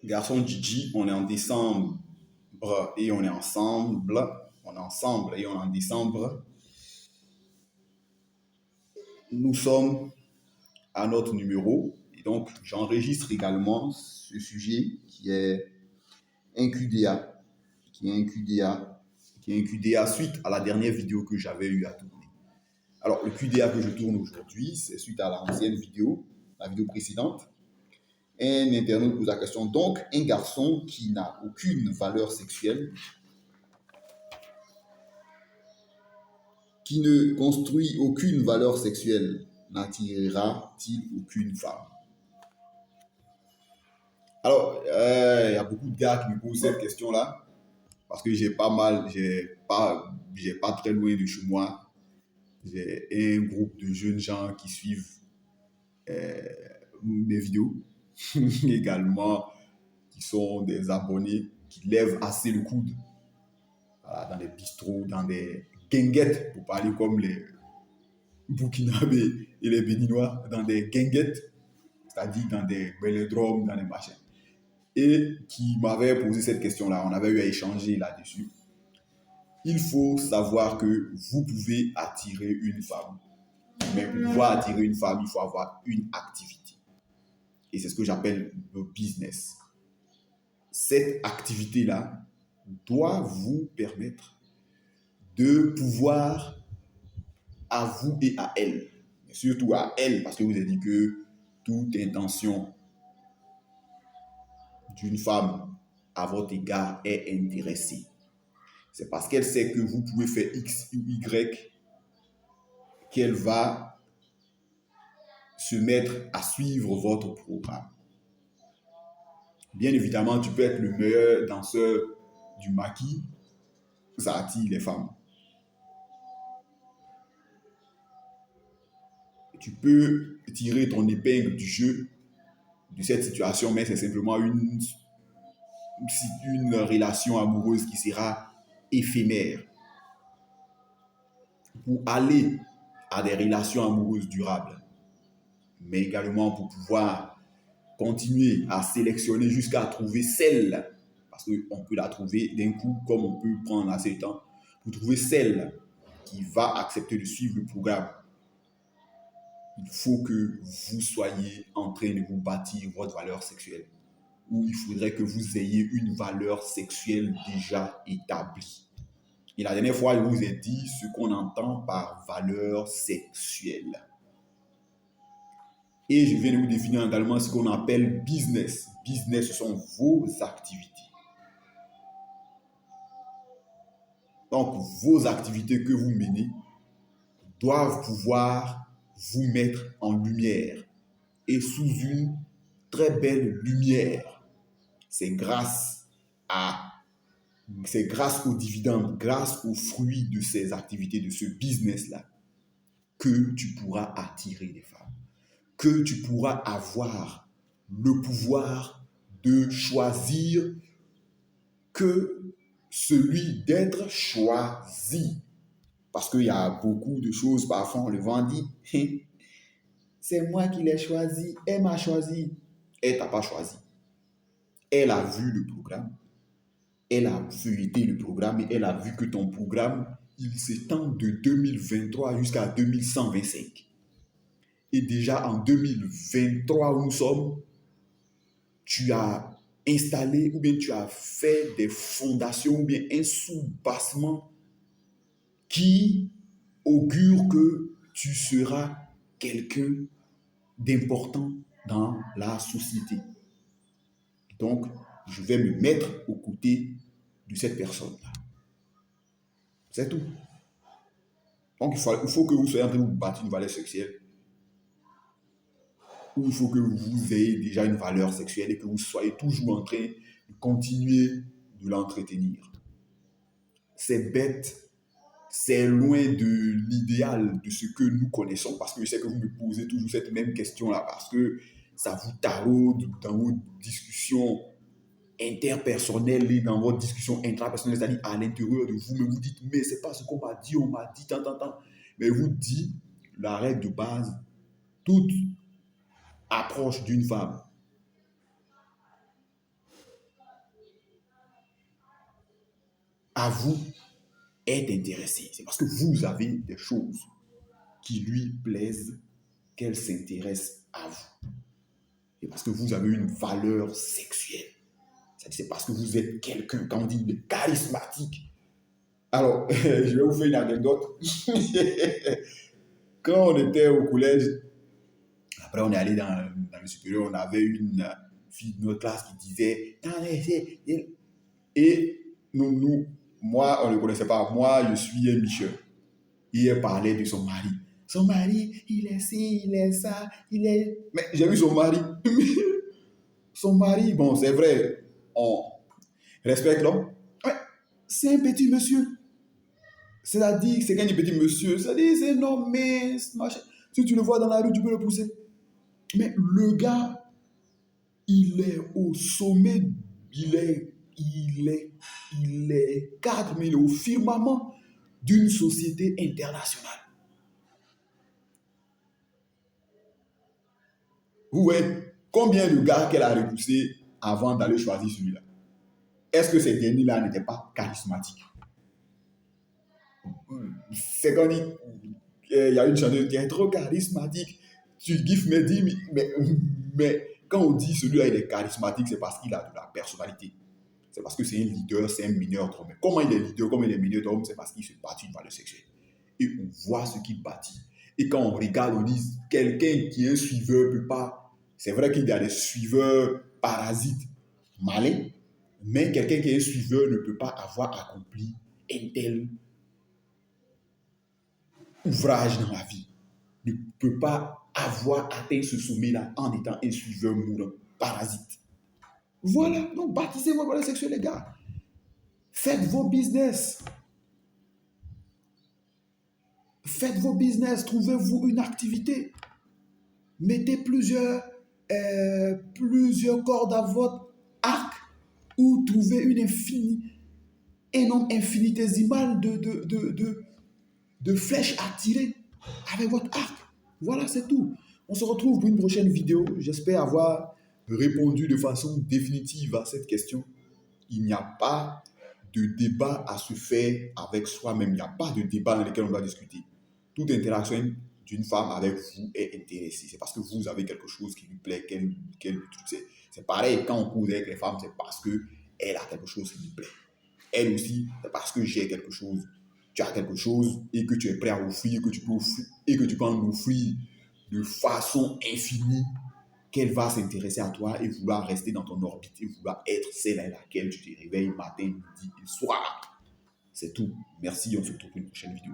Garçon Gigi, on est en décembre et on est ensemble. On est ensemble et on est en décembre. Nous sommes à notre numéro. Et donc, j'enregistre également ce sujet qui est un QDA, qui est un QDA, qui est un QDA suite à la dernière vidéo que j'avais eu à tourner. Alors, le QDA que je tourne aujourd'hui, c'est suite à l'ancienne vidéo, la vidéo précédente. Un internaute pose la question, donc un garçon qui n'a aucune valeur sexuelle, qui ne construit aucune valeur sexuelle, n'attirera-t-il aucune femme? Alors, il y a beaucoup de gars qui me posent cette question-là, parce que j'ai pas très loin de chez moi, j'ai un groupe de jeunes gens qui suivent mes vidéos, également qui sont des abonnés, qui lèvent assez le coude, voilà, dans des bistrots, dans des guinguettes, pour parler comme les Burkinabés et les Béninois, dans des guinguettes, c'est-à-dire dans des vélodromes, dans des machins, et qui m'avaient posé cette question-là. On avait eu à échanger là-dessus. Il faut savoir que vous pouvez attirer une femme, mais pour pouvoir attirer une femme, il faut avoir une activité. Et c'est ce que j'appelle le business. Cette activité-là doit vous permettre de pouvoir, à vous et à elle, mais surtout à elle, parce que vous avez dit que toute intention d'une femme à votre égard est intéressée. C'est parce qu'elle sait que vous pouvez faire X ou Y qu'elle va se mettre à suivre votre programme. Bien évidemment, tu peux être le meilleur danseur du maquis, ça attire les femmes. Tu peux tirer ton épingle du jeu de cette situation, mais c'est simplement une relation amoureuse qui sera éphémère. Pour aller à des relations amoureuses durables, mais également pour pouvoir continuer à sélectionner jusqu'à trouver celle, parce qu'on peut la trouver d'un coup comme on peut prendre assez de temps, pour trouver celle qui va accepter de suivre le programme. Il faut que vous soyez en train de vous bâtir votre valeur sexuelle, ou il faudrait que vous ayez une valeur sexuelle déjà établie. Et la dernière fois, je vous ai dit ce qu'on entend par valeur sexuelle. Et je viens de vous définir également ce qu'on appelle business. Business, ce sont vos activités. Donc, vos activités que vous menez doivent pouvoir vous mettre en lumière et sous une très belle lumière. C'est grâce aux dividendes, grâce aux fruits de ces activités, de ce business-là, que tu pourras attirer des femmes, que tu pourras avoir le pouvoir de choisir que celui d'être choisi. Parce qu'il y a beaucoup de choses, parfois on le vend, dit, c'est moi qui l'ai choisi, elle m'a choisi. Elle t'a pas choisi. Elle a vu le programme, elle a feuilleté le programme et elle a vu que ton programme, il s'étend de 2023 jusqu'à 2125. Et déjà en 2023 où nous sommes, tu as installé ou bien tu as fait des fondations ou bien un soubassement qui augure que tu seras quelqu'un d'important dans la société. Donc, je vais me mettre aux côtés de cette personne-là. C'est tout. Donc, il faut que vous soyez en train de vous bâtir une valeur sexuelle. Ou il faut que vous ayez déjà une valeur sexuelle et que vous soyez toujours en train de continuer de l'entretenir. C'est bête, c'est loin de l'idéal de ce que nous connaissons, parce que je sais que vous me posez toujours cette même question-là, parce que ça vous taraude dans vos discussions interpersonnelles et dans votre discussion intrapersonnelle, c'est-à-dire à l'intérieur de vous, mais vous dites, mais c'est pas ce qu'on m'a dit, on m'a dit, tant. Mais vous dites, la règle de base, toute approche d'une femme à vous est intéressée. C'est parce que vous avez des choses qui lui plaisent qu'elle s'intéresse à vous. C'est parce que vous avez une valeur sexuelle. C'est parce que vous êtes quelqu'un, quand on dit de charismatique. Alors, je vais vous faire une anecdote. Quand on était au collège, après on est allé dans le supérieur, on avait une fille de notre classe qui disait, et moi, on ne le connaissait pas. Moi, je suis un Michel. Et elle parlait de son mari. Son mari, il est ci, il est ça, il est... Mais j'ai vu son mari. Son mari, bon, c'est vrai, on respecte l'homme. Ouais, c'est un petit monsieur. C'est-à-dire, c'est qu'un petit monsieur. C'est-à-dire, c'est un homme, mais si tu le vois dans la rue, tu peux le pousser. Mais le gars, il est au sommet, il est cadre, mais il est au firmament d'une société internationale. Vous voyez, combien de gars qu'elle a repoussé avant d'aller choisir celui-là? Est-ce que ces derniers-là n'étaient pas charismatiques? C'est quand il y a une chanteuse qui est trop charismatique. Tu giffes me dis, mais quand on dit celui-là il est charismatique, c'est parce qu'il a de la personnalité. C'est parce que c'est un leader, c'est un mineur d'homme. Comment il est leader, comment il est mineur d'homme, c'est parce qu'il se bâtit une valeur sexuelle. Et on voit ce qu'il bâtit. Et quand on regarde, on dit quelqu'un qui est un suiveur ne peut pas. C'est vrai qu'il y a des suiveurs parasites malins, mais quelqu'un qui est un suiveur ne peut pas avoir accompli un tel ouvrage dans la vie, ne peut pas avoir atteint ce sommet-là en étant un suiveur mourant, parasite. Voilà, donc baptisez vos valeurs sexuelles, les gars. Faites vos business. Faites vos business, trouvez-vous une activité. Mettez plusieurs cordes à votre arc ou trouvez un nombre infinitésimal de flèches à tirer avec votre arc. Voilà, c'est tout. On se retrouve pour une prochaine vidéo. J'espère avoir répondu de façon définitive à cette question. Il n'y a pas de débat à se faire avec soi-même. Il n'y a pas de débat dans lequel on va discuter. Toute interaction d'une femme avec vous est intéressée. C'est parce que vous avez quelque chose qui lui plaît, c'est pareil, quand on cause avec les femmes, c'est parce qu'elle a quelque chose qui lui plaît. Elle aussi, c'est parce que j'ai quelque chose. Tu as quelque chose et que tu es prêt à offrir, que tu peux offrir, et que tu peux en offrir de façon infinie, qu'elle va s'intéresser à toi et vouloir rester dans ton orbite et vouloir être celle à laquelle tu te réveilles matin, midi et soir. C'est tout. Merci, on se retrouve pour une prochaine vidéo.